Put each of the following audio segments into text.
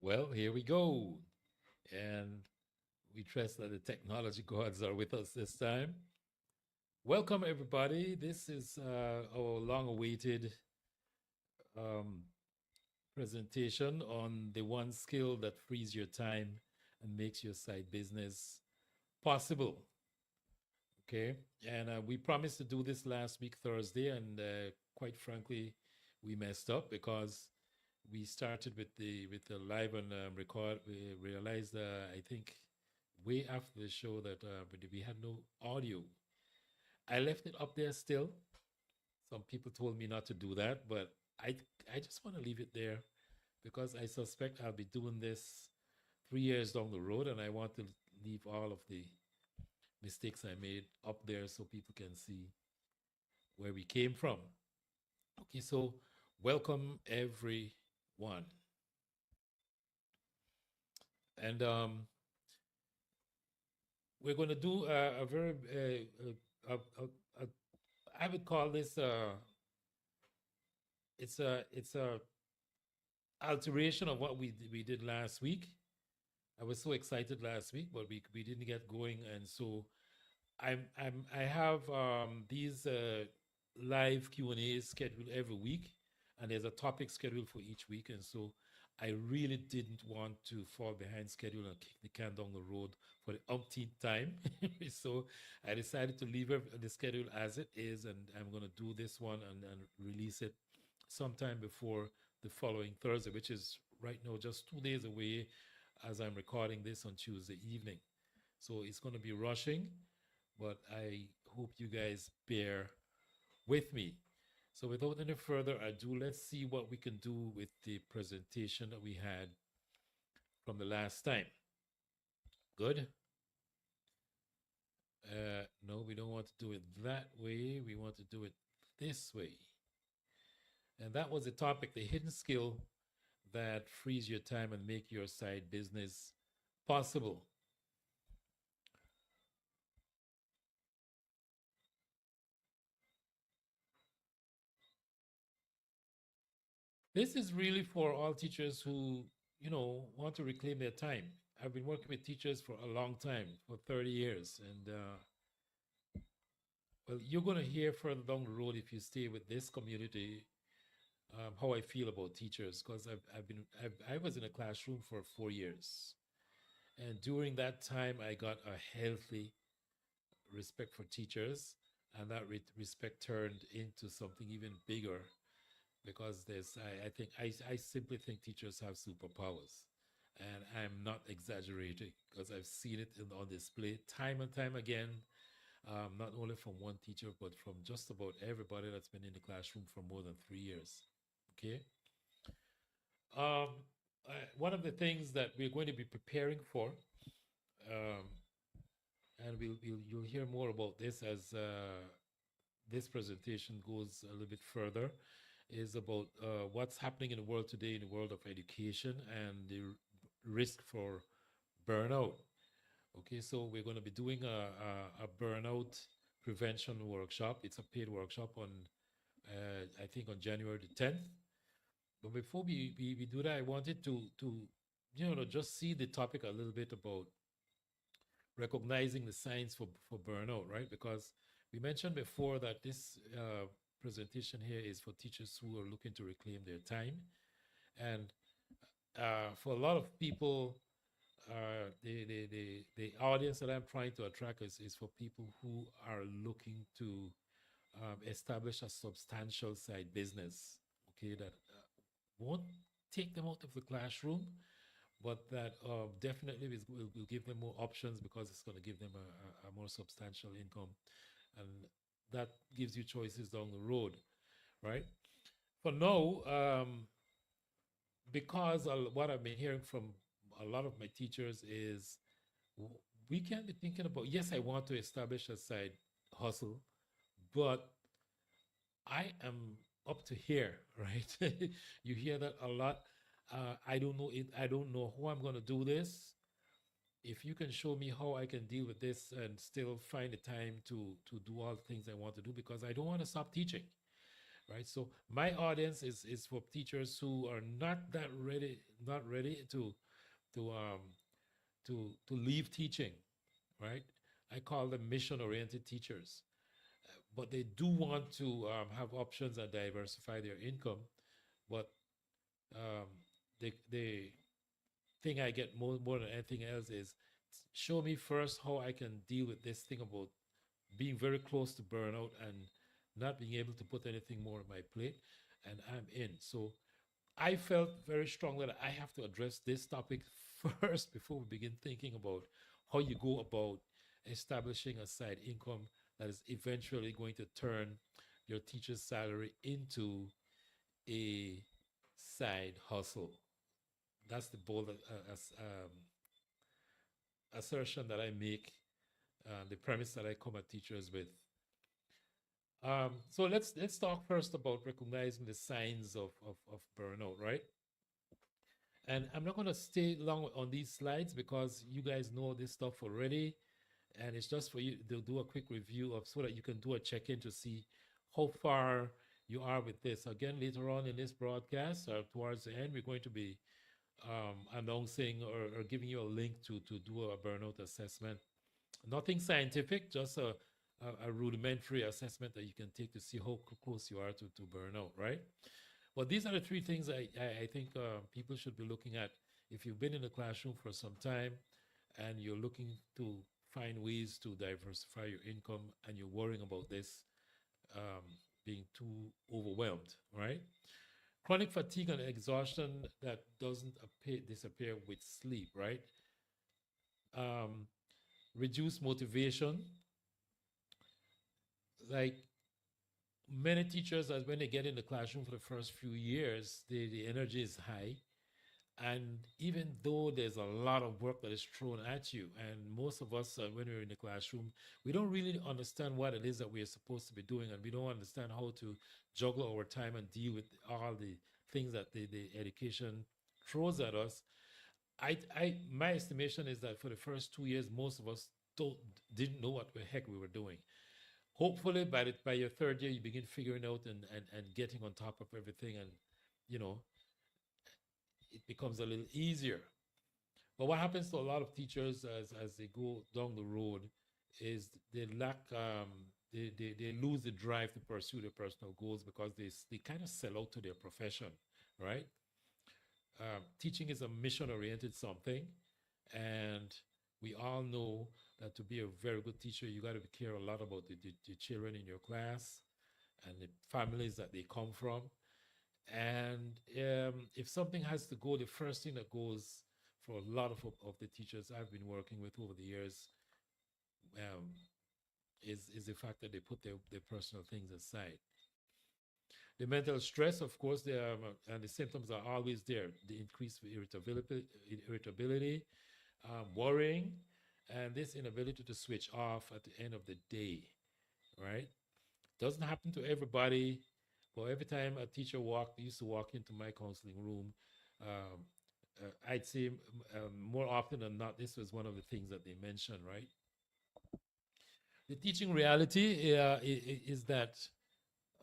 Well, here we go. And we trust that the technology gods are with us this time. Welcome, everybody. This is our long awaited um, presentation on the one skill that frees your time and makes your side business possible. Okay. And we promised to do this last week, Thursday. And quite frankly, we messed up because we started with the live and record. We realized, I think, way after the show that we had no audio. I left it up there still. Some people told me not to do that, but I I just want to leave it there because I suspect I'll be doing this 3 years down the road, and I want to leave all of the mistakes I made up there so people can see where we came from. Okay, so welcome everyone, and we're going to do a very I would call this it's a alteration of what we did last week. I was so excited last week, but we didn't get going, and so I have these live Q&As scheduled every week, and there's a topic scheduled for each week, and so I really didn't want to fall behind schedule and kick the can down the road for the umpteenth time. So I decided to leave the schedule as it is, and I'm going to do this one and release it sometime before the following Thursday, which is right now just 2 days away as I'm recording this on Tuesday evening. So it's going to be rushing, but I hope you guys bear with me. So without any further ado, let's see what we can do with the presentation that we had from the last time. Good. No, we don't want to do it that way. We want to do it this way. And that was the topic, the hidden skill that frees your time and make your side business possible. This is really for all teachers who, want to reclaim their time. I've been working with teachers for a long time, for 30 years. And, well, you're going to hear further down the road if you stay with this community how I feel about teachers because I was in a classroom for 4 years. And during that time, I got a healthy respect for teachers. And that respect turned into something even bigger because I think I simply think teachers have superpowers, and I'm not exaggerating because I've seen it on display time and time again, not only from one teacher but from just about everybody that's been in the classroom for more than 3 years. Okay, um, one of the things that we're going to be preparing for, um, and you'll hear more about this as this presentation goes a little bit further, is about what's happening in the world today in the world of education and the risk for burnout. Okay, so we're going to be doing a burnout prevention workshop. It's a paid workshop on, I think, on January the 10th. But before we do that, I wanted to just see the topic a little bit about recognizing the signs for burnout, right? Because we mentioned before that this presentation here is for teachers who are looking to reclaim their time. And for a lot of people, the audience that I'm trying to attract is for people who are looking to establish a substantial side business, okay, that won't take them out of the classroom, but that definitely will give them more options because it's going to give them a more substantial income. And that gives you choices down the road, right? For now, because what I've been hearing from a lot of my teachers is we can be thinking about, yes, I want to establish a side hustle, but I am up to here, right? You hear that a lot. I don't know it. I don't know how I'm going to do this. If you can show me how I can deal with this and still find the time to do all the things I want to do, because I don't want to stop teaching. right? So my audience is for teachers who are not ready to to leave teaching, right? I call them mission oriented teachers, but they do want to have options and diversify their income. But um, the thing I get more than anything else is show me first how I can deal with this thing about being very close to burnout and not being able to put anything more on my plate, and I'm in. So I felt very strongly that I have to address this topic first before we begin thinking about how you go about establishing a side income that is eventually going to turn your teacher's salary into a side hustle. That's the bold assertion that I make, the premise that I come at teachers with. So let's talk first about recognizing the signs of burnout, right? And I'm not going to stay long on these slides because you guys know this stuff already. And it's just for you to do a quick review of so that you can do a check-in to see how far you are with this. Again, later on in this broadcast, or towards the end, we're going to be announcing or giving you a link to do a burnout assessment. Nothing scientific, just a rudimentary assessment that you can take to see how close you are to burnout, right? Well, these are the three things I think people should be looking at. If you've been in the classroom for some time and you're looking to find ways to diversify your income and you're worrying about this um, being too overwhelmed, right? Chronic fatigue and exhaustion that doesn't disappear with sleep, right? Um, Reduced motivation, like many teachers, as when they get in the classroom for the first few years, the energy is high. And even though there's a lot of work that is thrown at you, and most of us, when we're in the classroom, we don't really understand what it is that we're supposed to be doing, and we don't understand how to juggle our time and deal with all the things that the education throws at us. My estimation is that for the first 2 years, most of us don't didn't know what the heck we were doing. Hopefully, by your third year, you begin figuring out and getting on top of everything, and you know it becomes a little easier. But what happens to a lot of teachers as they go down the road is they lack they lose the drive to pursue their personal goals because they kind of sell out to their profession, right? Teaching is a mission oriented something, and we all know that to be a very good teacher, you got to care a lot about the children in your class and the families that they come from. And if something has to go, the first thing that goes for a lot of the teachers I've been working with over the years um, is the fact that they put their personal things aside. The mental stress, of course, and the symptoms are always there. The increased irritability, worrying, and this inability to switch off at the end of the day, right? Doesn't happen to everybody, but every time a teacher used to walk into my counseling room, um, I'd say more often than not, this was one of the things that they mentioned, right? The teaching reality is that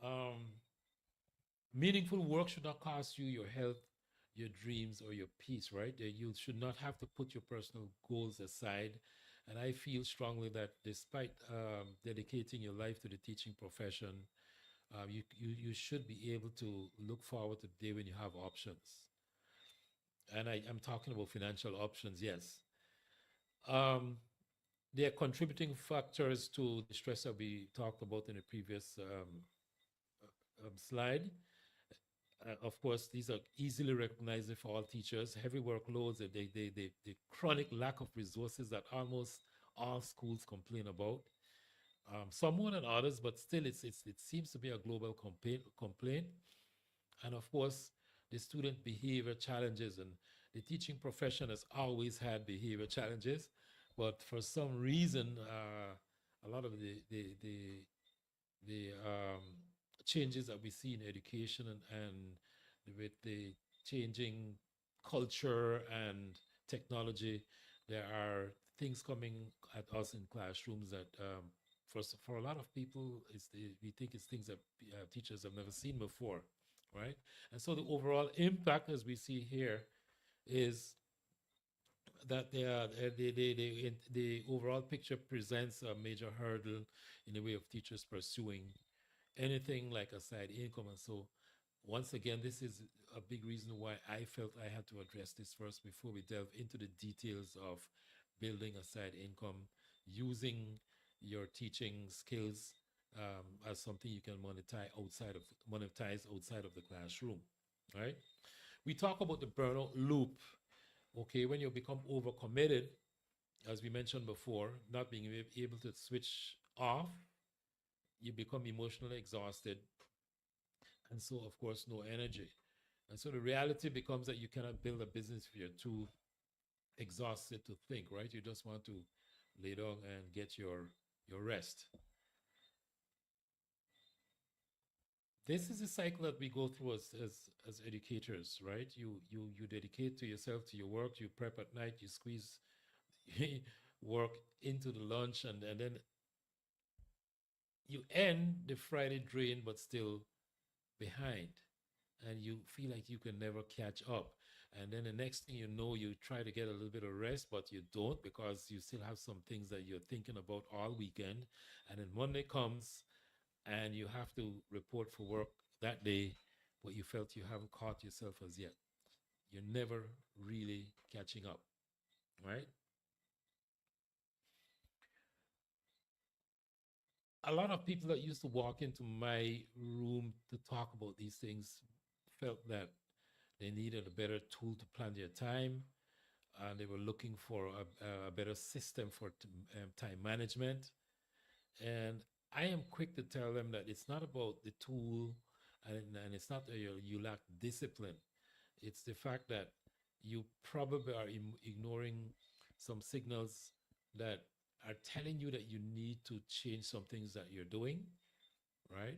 um, meaningful work should not cost you your health, your dreams, or your peace, right? You should not have to put your personal goals aside. And I feel strongly that despite dedicating your life to the teaching profession, you should be able to look forward to the day when you have options. And I'm talking about financial options, yes. Um, there are contributing factors to the stress that we talked about in the previous slide. Of course, these are easily recognizable for all teachers. Heavy workloads, the chronic lack of resources that almost all schools complain about. Some more than others, but still, it seems to be a global complaint. And of course, the student behavior challenges, and the teaching profession has always had behavior challenges, but for some reason, a lot of the changes that we see in education and with the changing culture and technology, there are things coming at us in classrooms that For a lot of people, we think it's things that teachers have never seen before, right? And so the overall impact, as we see here, is that the overall picture presents a major hurdle in the way of teachers pursuing anything like a side income. And so, once again, this is a big reason why I felt I had to address this first before we delve into the details of building a side income, using your teaching skills as something you can monetize outside of the classroom. Right? We talk about the burnout loop. Okay, when you become overcommitted, as we mentioned before, not being able to switch off, you become emotionally exhausted, and so of course no energy. And so the reality becomes that you cannot build a business if you're too exhausted to think, right? You just want to lay down and get your rest. This is a cycle that we go through as educators, right? You dedicate to yourself, to your work, you prep at night, you squeeze work into the lunch, and then you end the Friday drained but still behind, and you feel like you can never catch up. And then the next thing you know, you try to get a little bit of rest, but you don't, because you still have some things that you're thinking about all weekend. And then Monday comes and you have to report for work that day, but you felt you haven't caught yourself as yet. You're never really catching up, right? A lot of people that used to walk into my room to talk about these things felt that they needed a better tool to plan their time, and they were looking for a better system for time management. And I am quick to tell them that it's not about the tool, and it's not that you lack discipline. It's the fact that you probably are ignoring some signals that are telling you that you need to change some things that you're doing, right?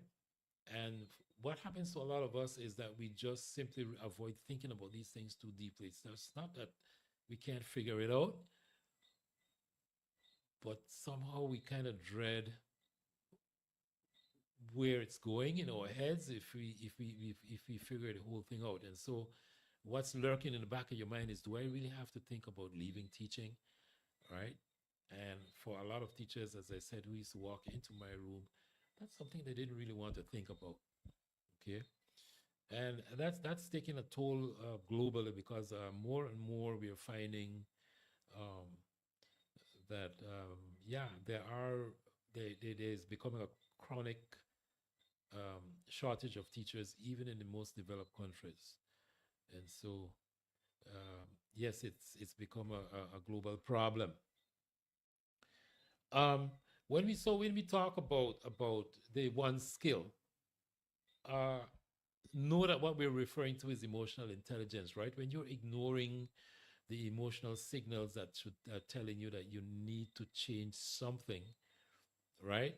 And what happens to a lot of us is that we just simply avoid thinking about these things too deeply. It's not that we can't figure it out, but somehow we kind of dread where it's going in our heads if we figure the whole thing out. And so what's lurking in the back of your mind is, do I really have to think about leaving teaching? Right? And for a lot of teachers, as I said, who used to walk into my room, that's something they didn't really want to think about. Okay. And that's taking a toll globally, because more and more we are finding um, that yeah, there's becoming a chronic shortage of teachers even in the most developed countries. And so yes, it's become a global problem. um, when we talk about the one skill, uh, know that what we're referring to is emotional intelligence, right? When you're ignoring the emotional signals that should are telling you that you need to change something, right?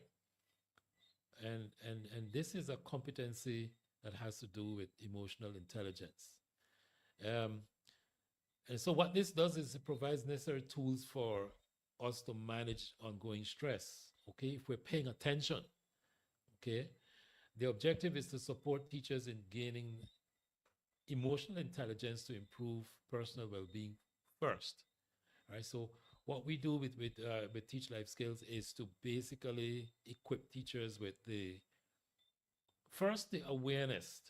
And this is a competency that has to do with emotional intelligence. Um, and so what this does is it provides necessary tools for us to manage ongoing stress. Okay, if we're paying attention, okay, the objective is to support teachers in gaining emotional intelligence to improve personal well-being first. Right. So what we do with Teach Life Skills is to basically equip teachers with the first the awareness.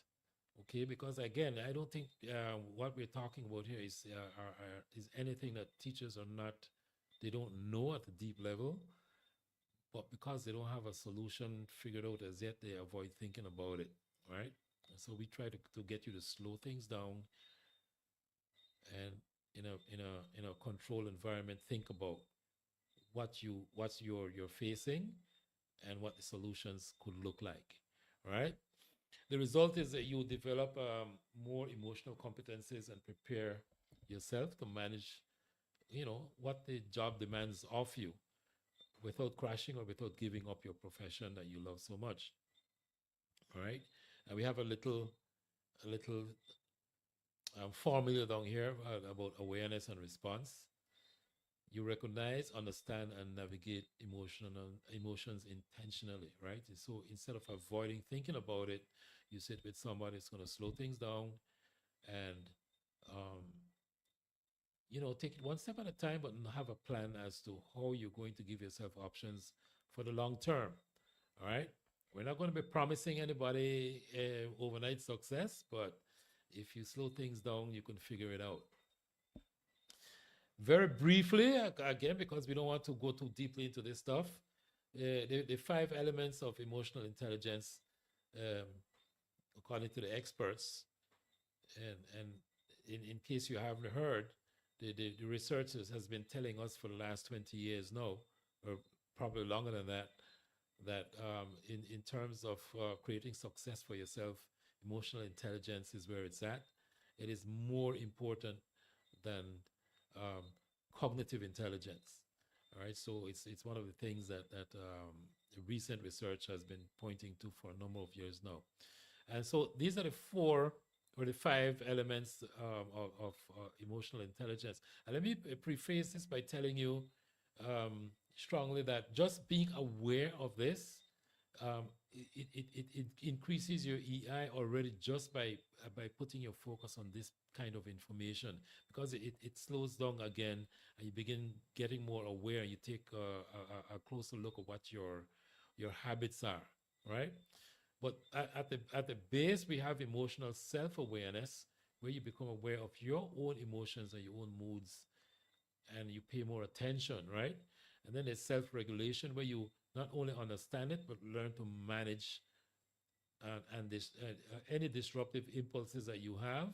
Okay, because again, I don't think what we're talking about here is anything that teachers are not, they don't know at the deep level, but because they don't have a solution figured out as yet, they avoid thinking about it, right? And so we try to get you to slow things down, and in a controlled environment, think about what's you're facing and what the solutions could look like, right? The result is that you develop more emotional competencies and prepare yourself to manage, what the job demands of you, without crashing or without giving up your profession that you love so much. All right. And we have a little formula down here about awareness and response. You recognize, understand, and navigate emotions intentionally, right? So instead of avoiding thinking about it, you sit with somebody that's going to slow things down and, um, take it one step at a time, but have a plan as to how you're going to give yourself options for the long term. All right. We're not going to be promising anybody overnight success, but if you slow things down, you can figure it out. Very briefly, again, because we don't want to go too deeply into this stuff, the five elements of emotional intelligence, um, according to the experts, and in case you haven't heard, the researchers has been telling us for the last 20 years now, or probably longer than that, that in terms of creating success for yourself, emotional intelligence is where it's at. It is more important than um, cognitive intelligence. All right, so it's one of the things that recent research has been pointing to for a number of years now. And so these are the four or the five elements of emotional intelligence. And let me preface this by telling you strongly that just being aware of this, it increases your EI already just by putting your focus on this kind of information, because it slows down again, and you begin getting more aware. You take a closer look at what your habits are, right? But at the base, we have emotional self-awareness, where you become aware of your own emotions and your own moods, and you pay more attention, right? And then there's self-regulation, where you not only understand it but learn to manage and this any disruptive impulses that you have,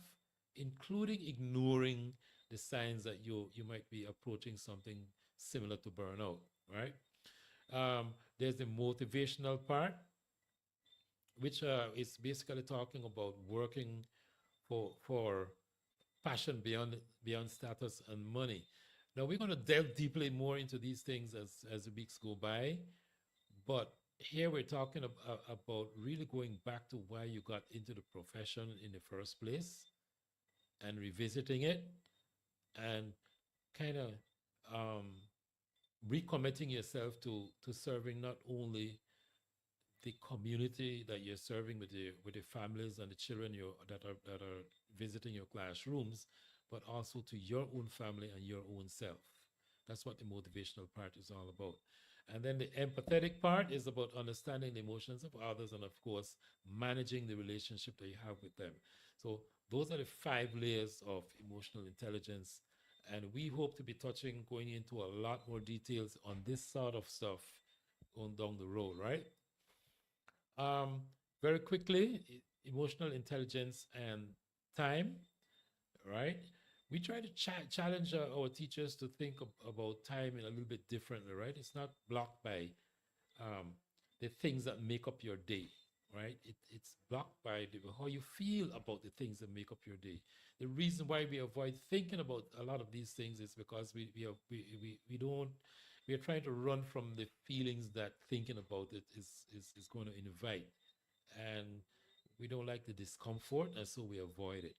including ignoring the signs that you might be approaching something similar to burnout, right? There's the motivational part, which is basically talking about working for passion beyond status and money. Now we're going to delve deeply more into these things as the weeks go by, but here we're talking about really going back to why you got into the profession in the first place and revisiting it, and kind of um, recommitting yourself to serving not only the community that you're serving with the families and the children that are visiting your classrooms, but also to your own family and your own self. That's what the motivational part is all about. And then the empathetic part is about understanding the emotions of others and, of course, managing the relationship that you have with them. So those are the five layers of emotional intelligence. And we hope to be going into a lot more details on this sort of stuff on down the road, right? Um, Very quickly, emotional intelligence and time, right? We try to challenge our teachers to think about time in a little bit differently, right? It's not blocked by um, the things that make up your day, right? It's blocked by how you feel about the things that make up your day. The reason why we avoid thinking about a lot of these things is because we don't, we are trying to run from the feelings that thinking about it is going to invite, and we don't like the discomfort, and so we avoid it,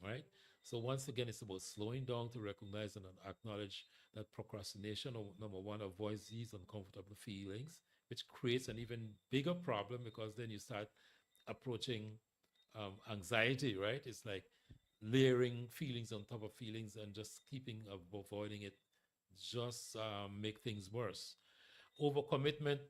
right? So once again, it's about slowing down to recognize and acknowledge that procrastination, or number one, avoids these uncomfortable feelings, which creates an even bigger problem, because then you start approaching anxiety, right? It's like layering feelings on top of feelings, and just keeping avoiding it just make things worse. Overcommitment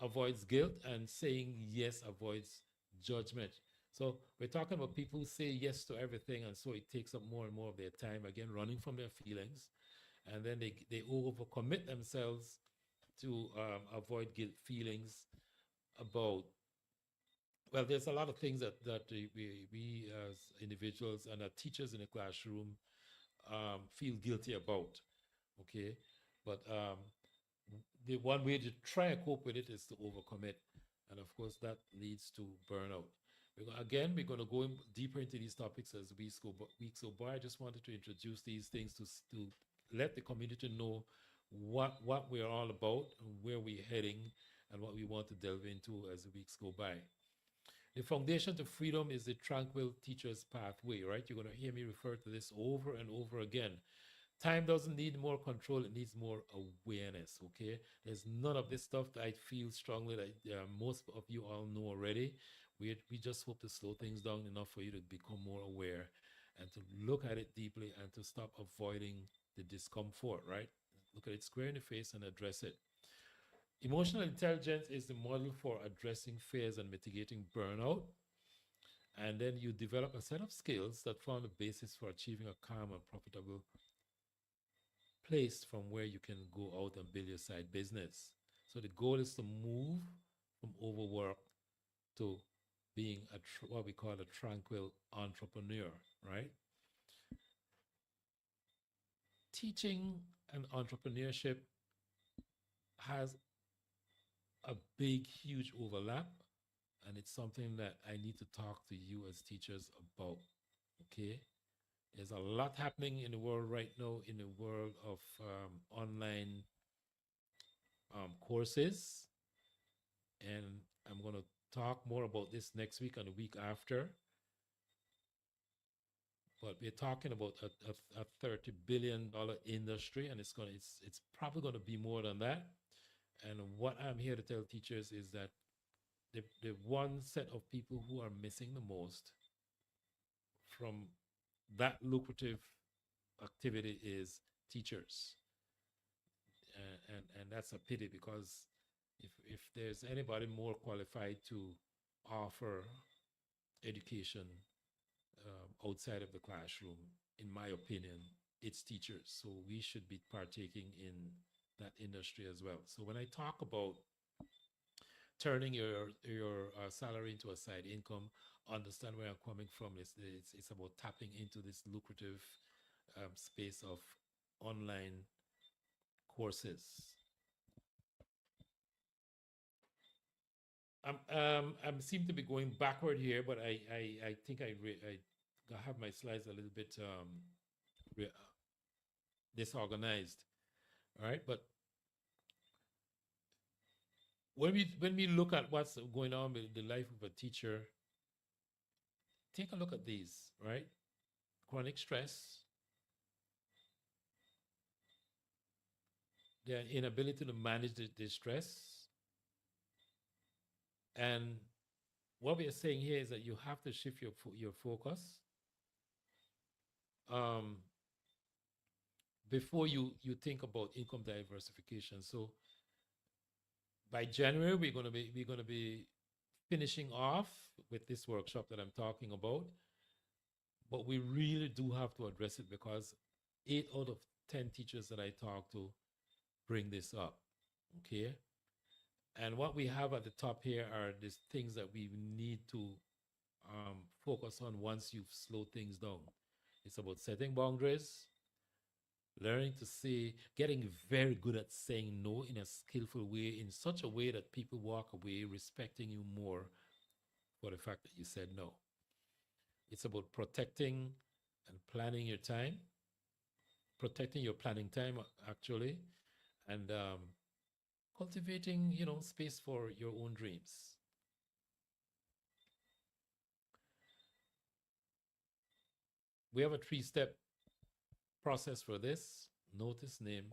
avoids guilt, and saying yes avoids judgment. So we're talking about people who say yes to everything, and so it takes up more and more of their time, again, running from their feelings. And then they overcommit themselves to avoid guilt feelings about, well, there's a lot of things that we as individuals and our teachers in the classroom feel guilty about, okay? But the one way to try and cope with it is to overcommit. And of course, that leads to burnout. Again, we're going to go deeper into these topics as weeks go by. I just wanted to introduce these things to let the community know what we're all about, and where we're heading, and what we want to delve into as the weeks go by. The foundation to freedom is the tranquil teacher's pathway, right? You're going to hear me refer to this over and over again. Time doesn't need more control, it needs more awareness. Okay, there's none of this stuff that I feel strongly that most of you all know already. We just hope to slow things down enough for you to become more aware and to look at it deeply and to stop avoiding the discomfort, right? Look at it square in the face and address it. Emotional intelligence is the model for addressing fears and mitigating burnout. And then you develop a set of skills that form the basis for achieving a calm and profitable place from where you can go out and build your side business. So the goal is to move from overwork to being what we call a tranquil entrepreneur, right? Teaching and entrepreneurship has a big, huge overlap, and it's something that I need to talk to you as teachers about. Okay, there's a lot happening in the world right now in the world of online courses, and I'm going to talk more about this next week and the week after. But we're talking about a $30 billion industry, and it's probably going to be more than that. And what I'm here to tell teachers is that the one set of people who are missing the most from that lucrative activity is teachers, and that's a pity because if there's anybody more qualified to offer education outside of the classroom, in my opinion, it's teachers. So we should be partaking in that industry as well. So when I talk about turning your salary into a side income, understand where I'm coming from. It's about tapping into this lucrative space of online courses. I'm seem to be going backward here, but I think I have my slides a little bit re- disorganized. All right, but when we look at what's going on with the life of a teacher, take a look at these. Right, chronic stress, their inability to manage the stress, and what we are saying here is that you have to shift your focus um, before you think about income diversification. So by January, we're gonna be finishing off with this workshop that I'm talking about. But we really do have to address it because 8 out of 10 teachers that I talk to bring this up. Okay. And what we have at the top here are these things that we need to focus on once you've slowed things down. It's about setting boundaries, learning to say, getting very good at saying no in a skillful way, in such a way that people walk away respecting you more for the fact that you said no. It's about protecting and planning your time, protecting your planning time, actually, and cultivating, space for your own dreams. We have a 3-step process for this: notice, name,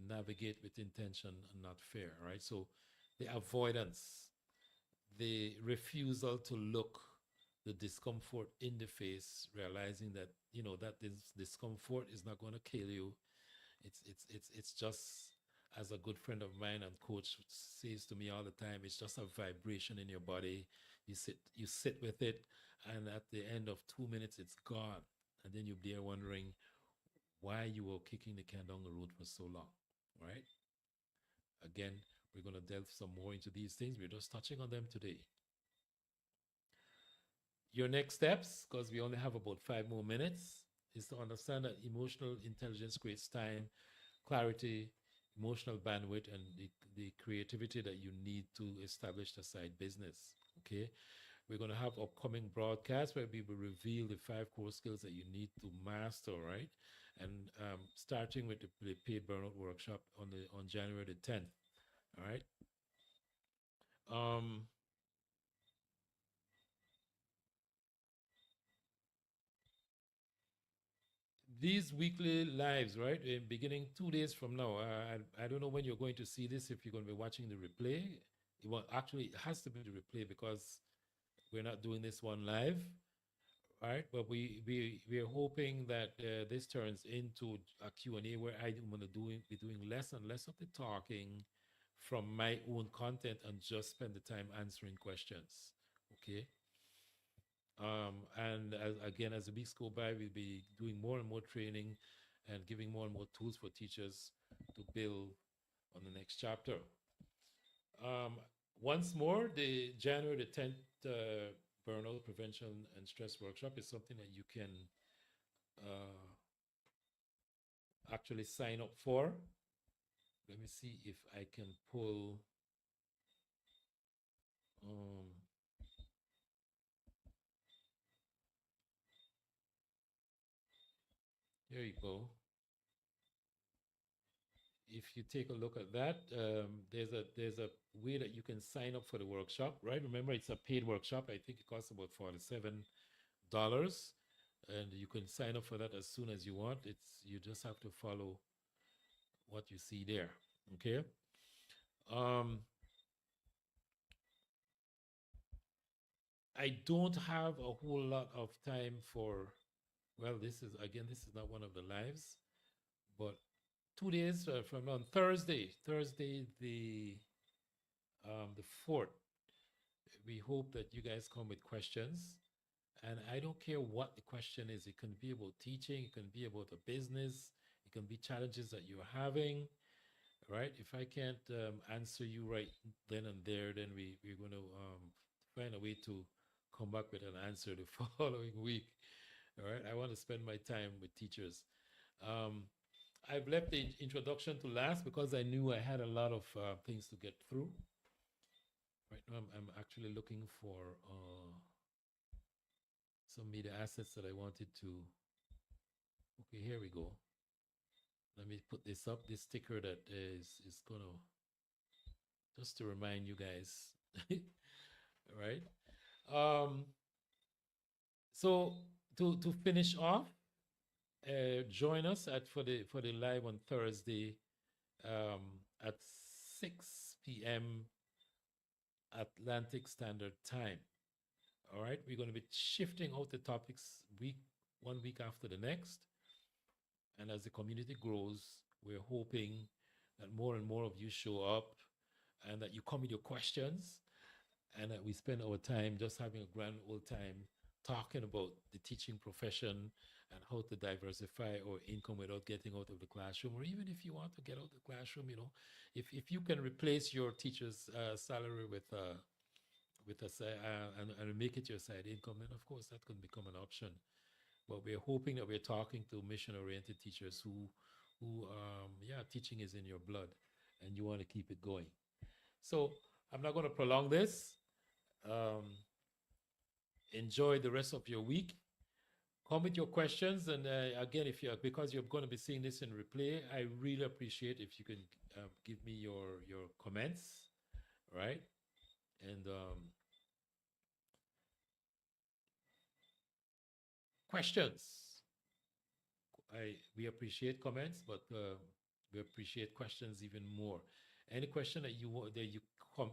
navigate with intention and not fear, right? So the avoidance, the refusal to look the discomfort in the face, realizing that that this discomfort is not going to kill you. It's just, as a good friend of mine and coach says to me all the time, it's just a vibration in your body. You sit with it, and at the end of 2 minutes, it's gone, and then you're there wondering why you were kicking the can down the road for so long, right? Again, we're going to delve some more into these things. We're just touching on them today. Your next steps, because we only have about 5 more minutes, is to understand that emotional intelligence creates time, clarity, emotional bandwidth, and the creativity that you need to establish a side business. Okay. We're going to have upcoming broadcasts where we will reveal the 5 core skills that you need to master, right? And starting with the paid burnout workshop on January the 10th. All right. Um, these weekly lives, right? Beginning 2 days from now. I don't know when you're going to see this. If you're going to be watching the replay, actually it has to be the replay because we're not doing this one live, right? But we're hoping that this turns into a Q&A where I'm going to be doing less and less of the talking from my own content and just spend the time answering questions. Okay. And again, as the weeks go by, we'll be doing more and more training and giving more and more tools for teachers to build on the next chapter. Um, Once more, the January the 10th burnout prevention and stress workshop is something that you can uh, actually sign up for. Let me see if I can pull. Um, Here you go. If you take a look at that, there's a way that you can sign up for the workshop, right? Remember, it's a paid workshop. I think it costs about $47, and you can sign up for that as soon as you want. You just have to follow what you see there. Okay. Um, I don't have a whole lot of time for. Well, this is not one of the lives, but 2 days from on Thursday the 4th. We hope that you guys come with questions. And I don't care what the question is. It can be about teaching, it can be about a business, it can be challenges that you're having, right? If I can't answer you right then and there, then we're going to find a way to come back with an answer the following week. All right. I want to spend my time with teachers. Um, I've left the introduction to last because I knew I had a lot of things to get through. Right now, I'm actually looking for some media assets that I wanted to. Okay, here we go. Let me put this up. This sticker that is gonna just to remind you guys, right? Um, so to finish off, join us for the live on Thursday at 6 p.m. Atlantic Standard Time. All right, we're going to be shifting out the topics one week after the next. And as the community grows, we're hoping that more and more of you show up and that you come with your questions and that we spend our time just having a grand old time talking about the teaching profession and how to diversify our income without getting out of the classroom. Or even if you want to get out of the classroom, if you can replace your teacher's salary with and make it your side income, then of course that could become an option. But we're hoping that we're talking to mission-oriented teachers who teaching is in your blood, and you want to keep it going. So I'm not going to prolong this. Enjoy the rest of your week. Come with your questions, and again, because you're going to be seeing this in replay, I really appreciate if you can give me your comments, right? And questions. We appreciate comments, but we appreciate questions even more. Any question that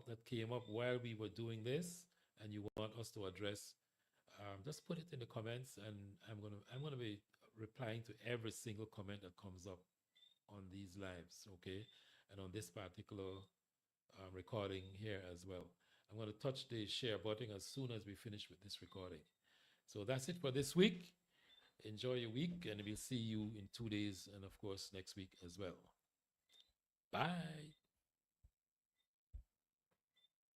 that came up while we were doing this, and you want us to address, just put it in the comments, and I'm gonna be replying to every single comment that comes up on these lives, okay, and on this particular recording here as well. I'm gonna touch the share button as soon as we finish with this recording. So that's it for this week. Enjoy your week, and we'll see you in 2 days and, of course, next week as well. Bye.